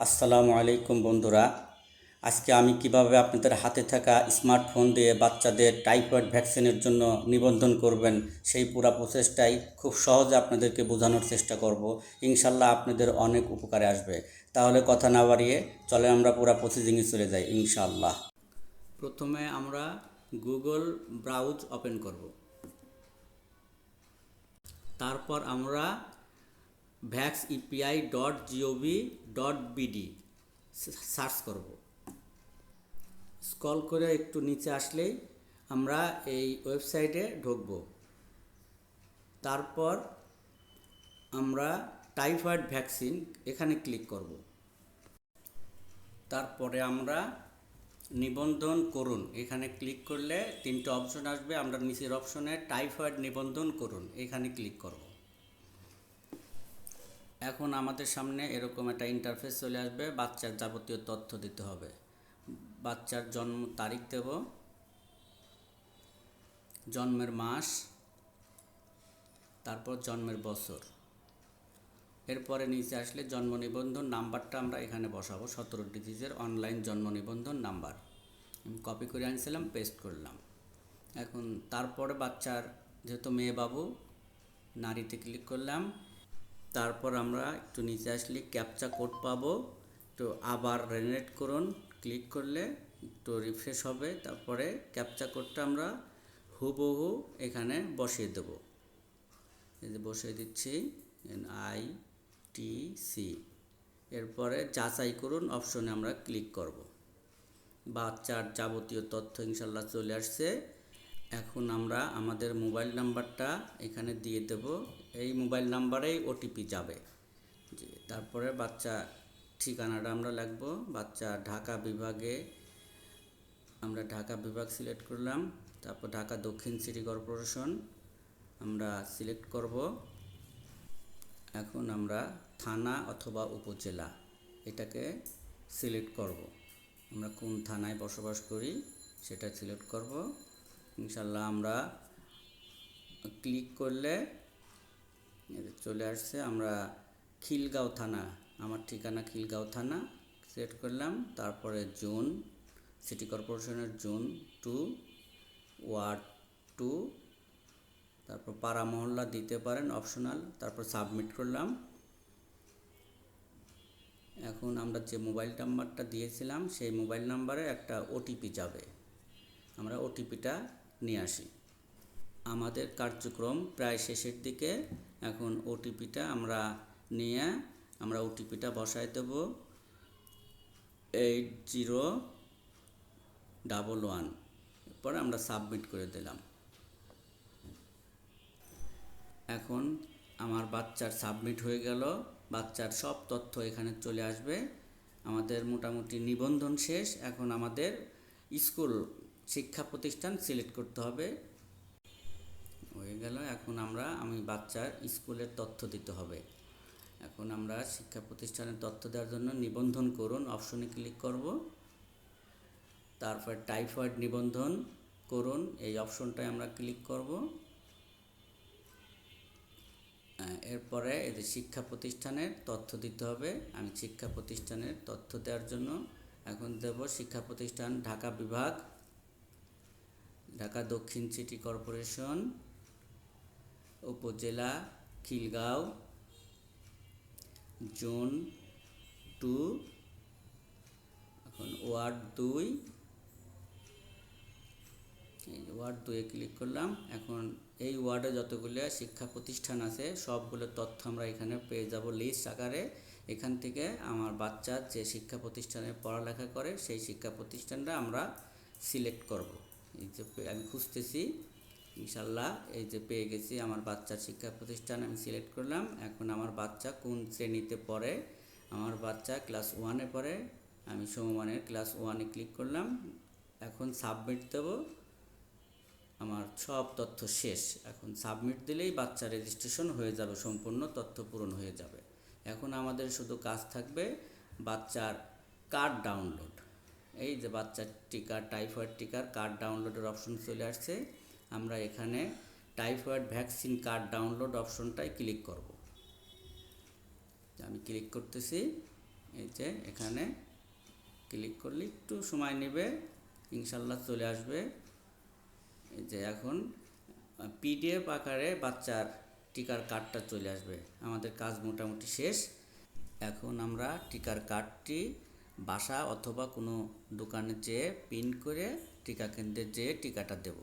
আসসালামু আলাইকুম বন্ধুরা। আজকে আমি কিভাবে আপনাদের হাতে থাকা স্মার্টফোন দিয়ে বাচ্চাদের টাইফয়েড ভ্যাকসিনের জন্য নিবন্ধন করবেন সেই পুরো প্রসেসটাই খুব সহজে আপনাদেরকে বোঝানোর চেষ্টা করব। ইনশাল্লাহ আপনাদের অনেক উপকারে আসবে। তাহলে কথা না বাড়িয়ে চলে আমরা পুরো প্রসিজিংয়ে চলে যাই ইনশাল্লাহ। প্রথমে আমরা গুগল ব্রাউজ ওপেন করব। তারপর আমরা vaxepi.gov.bd সার্চ করব। স্ক্রল করে একটু নিচে আসলেই আমরা এই ওয়েবসাইটে ঢুকব। তারপর আমরা টাইফয়েড ভ্যাকসিন এখানে ক্লিক করব। তারপরে আমরা নিবন্ধন করুন এখানে ক্লিক করলে তিনটে অপশন আসবে। আমরা নিচের অপশনে টাইফয়েড নিবন্ধন করুন এখানে ক্লিক করব। এখন আমাদের সামনে এরকম একটা ইন্টারফেস চলে আসবে। বাচ্চার যাবতীয় তথ্য দিতে হবে। বাচ্চার জন্ম তারিখ দেব, জন্মের মাস, তারপর জন্মের বছর। এরপরে নিচে আসলে জন্ম নিবন্ধন নাম্বারটা আমরা এখানে বসাবো, 17 ডিজিটের অনলাইন জন্ম নিবন্ধন নাম্বার। আমি কপি করে আনছিলাম, পেস্ট করলাম। এখন তারপরে বাচ্চার যেহেতু মেয়ে বাবু, নারীতে ক্লিক করলাম। তারপর আমরা একটু নিচে আসলে ক্যাপচা কোড পাবো, তো আবার জেনারেট করুন ক্লিক করলে একটু রিফ্রেশ হবে। তারপরে ক্যাপচা কোডটা আমরা হুবহু এখানে বসিয়ে দেব। এই যে বসিয়ে দিচ্ছি NITC। এরপরে যাচাই করুন অপশনে আমরা ক্লিক করব। বাচ্চার যাবতীয় তথ্য ইনশাল্লাহ চলে আসছে। এখন আমরা আমাদের মোবাইল নাম্বারটা এখানে দিয়ে দেব। এই মোবাইল নাম্বারেই OTP যাবে। তারপরে বাচ্চা ঠিকানাটা আমরা লিখব। বাচ্চা ঢাকা বিভাগে আমরা ঢাকা বিভাগ সিলেক্ট করলাম। তারপর ঢাকা দক্ষিণ সিটি কর্পোরেশন আমরা সিলেক্ট করব। এখন আমরা থানা অথবা উপজেলা এটাকে সিলেক্ট করব। আমরা কোন থানায় বসবাস করি সেটা সিলেক্ট করব। ইনশাল্লাহ আমরা ক্লিক করলে চলে আসছে। আমরা খিলগাঁও থানা, আমার ঠিকানা খিলগাঁও থানা সিলেক্ট করলাম। তারপরে জোন, সিটি কর্পোরেশনের জোন 2, ওয়ার্ড 2, তারপর পাড়া মহল্লা দিতে পারেন অপশনাল। তারপর সাবমিট করলাম। এখন আমরা যে মোবাইল নাম্বারটা দিয়েছিলাম সেই মোবাইল নাম্বারে একটা OTP যাবে। আমরা OTPটা নিয়ে আসি। আমাদের কার্যক্রম প্রায় শেষের দিকে। এখন OTPটা আমরা নিয়ে আমরা OTPটা বসাই দেব 8011। এরপর আমরা সাবমিট করে দিলাম। এখন আমার বাচ্চার সাবমিট হয়ে গেল। বাচ্চার সব তথ্য এখানে চলে আসবে। আমাদের মোটামুটি নিবন্ধন শেষ। এখন আমাদের স্কুল শিক্ষা প্রতিষ্ঠান সিলেক্ট করতে হবে। হয়ে গেল। এখন আমি বাচ্চার স্কুলের তথ্য দিতে হবে। এখন আমরা শিক্ষা প্রতিষ্ঠানের তথ্য দেওয়ার জন্য নিবন্ধন করুন অপশনে ক্লিক করব। তারপর টাইফয়েড নিবন্ধন করুন এই অপশনটায় আমরা ক্লিক করব। এরপরে এই যে শিক্ষা প্রতিষ্ঠানের তথ্য দিতে হবে। আমি শিক্ষা প্রতিষ্ঠানের তথ্য দেওয়ার জন্য এখন দেব শিক্ষা প্রতিষ্ঠান ঢাকা বিভাগ, ঢাকা দক্ষিণ সিটি কর্পোরেশন, উপজেলা খিলগাঁও, জোন 2, এখন ওয়ার্ড 2, ওয়ার্ড 2-এ ক্লিক করলাম। এখন এই ওয়ার্ডে যতগুলো শিক্ষা প্রতিষ্ঠান আছে সবগুলো তথ্য আমরা এখানে পেয়ে যাব লিস্ট আকারে। এখান থেকে আমার বাচ্চা যে শিক্ষা প্রতিষ্ঠানে পড়ালেখা করে সেই শিক্ষা প্রতিষ্ঠানটা আমরা সিলেক্ট করব। এই যে আমি খুঁজতেছি, ইনশাল্লাহ এই যে পেয়ে গেছি আমার বাচ্চার শিক্ষা প্রতিষ্ঠান আমি সিলেক্ট করলাম। এখন আমার বাচ্চা কোন শ্রেণীতে পড়ে, আমার বাচ্চা ক্লাস 1-এ পড়ে। আমি সমমানের ক্লাস 1-এ ক্লিক করলাম। এখন সাবমিট দেব। আমার সব তথ্য শেষ। এখন সাবমিট দিলেই বাচ্চা রেজিস্ট্রেশন হয়ে যাবে, সম্পূর্ণ তথ্য পূরণ হয়ে যাবে। এখন আমাদের শুধু কাজ থাকবে বাচ্চার কার্ড ডাউনলোড। এই যে বাচ্চার টিকা টাইফয়েড টিকার কার্ড ডাউনলোডের অপশন চলে আসছে। আমরা এখানে টাইফয়েড ভ্যাকসিন কার্ড ডাউনলোড অপশনটায় ক্লিক করব। আমি ক্লিক করতেছি। এই যে এখানে ক্লিক করলে একটু সময় নেবে, ইনশাল্লাহ চলে আসবে। এই যে এখন পিডিএফ আকারে বাচ্চার টিকার কার্ডটা চলে আসবে। আমাদের কাজ মোটামুটি শেষ। এখন আমরা টিকার কার্ডটি বাসা অথবা কোনো দোকানে যেয়ে প্রিন্ট করে টিকা কেন্দ্রে যেয়ে টিকাটা দেব।